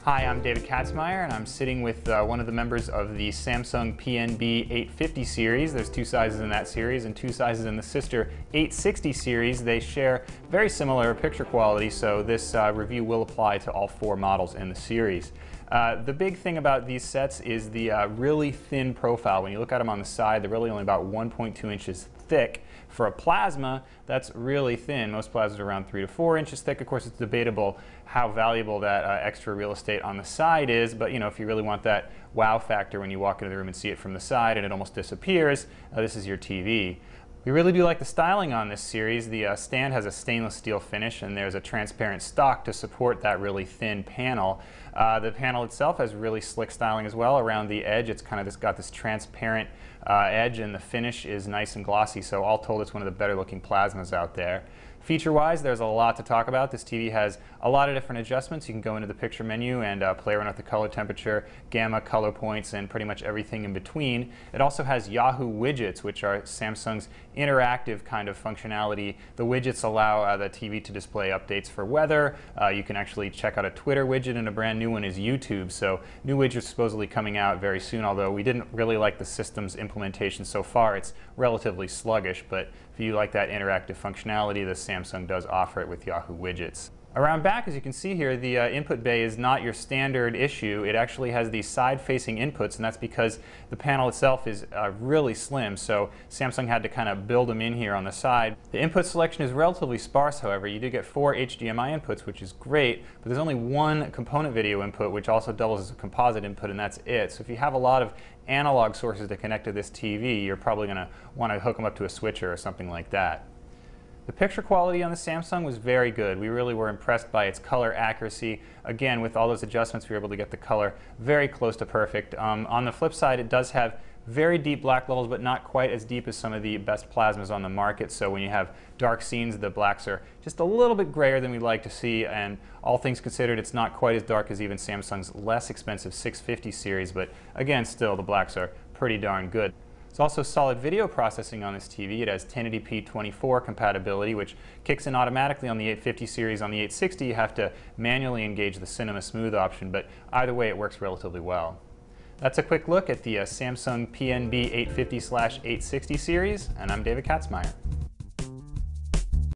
Hi, I'm David Katzmeyer, and I'm sitting with one of the members of the Samsung PNB850 series. There's two sizes in that series and two sizes in the sister 860 series. They share very similar picture quality, so this review will apply to all four models in the series. The big thing about these sets is the really thin profile. When you look at them on the side, they're really only about 1.2 inches thick. For a plasma, that's really thin. Most plasmas are around 3 to 4 inches thick. Of course, it's debatable how valuable that extra real estate on the side is, but you know, if you really want that wow factor when you walk into the room and see it from the side and it almost disappears, this is your TV. We really do like the styling on this series. The stand has a stainless steel finish, and there's a transparent stock to support that really thin panel. The panel itself has really slick styling as well. Around the edge, it's kind of got this transparent edge, and the finish is nice and glossy, so all told, it's one of the better looking plasmas out there. Feature-wise, there's a lot to talk about. This TV has a lot of different adjustments. You can go into the picture menu and play around with the color temperature, gamma, color points, and pretty much everything in between. It also has Yahoo Widgets, which are Samsung's interactive kind of functionality. The widgets allow the TV to display updates for weather. You can actually check out a Twitter widget, and a brand new one is YouTube. So new widgets supposedly coming out very soon, although we didn't really like the system's implementation so far. It's relatively sluggish, but if you like that interactive functionality, the Samsung does offer it with Yahoo Widgets. Around back, as you can see here, the input bay is not your standard issue. It actually has these side-facing inputs, and that's because the panel itself is really slim, so Samsung had to kind of build them in here on the side. The input selection is relatively sparse, however. You do get 4 HDMI inputs, which is great, but there's only one component video input, which also doubles as a composite input, and that's it. So if you have a lot of analog sources to connect to this TV, you're probably going to want to hook them up to a switcher or something like that. The picture quality on the Samsung was very good. We really were impressed by its color accuracy. Again, with all those adjustments, we were able to get the color very close to perfect. On the flip side, it does have very deep black levels, but not quite as deep as some of the best plasmas on the market. So when you have dark scenes, the blacks are just a little bit grayer than we'd like to see, and all things considered, it's not quite as dark as even Samsung's less expensive 650 series, but again, still, the blacks are pretty darn good. There's also solid video processing on this TV. It has 1080p 24 compatibility, which kicks in automatically on the 850 series. On the 860, you have to manually engage the Cinema Smooth option, but either way, it works relatively well. That's a quick look at the Samsung PNB850/860 series, and I'm David Katzmeyer.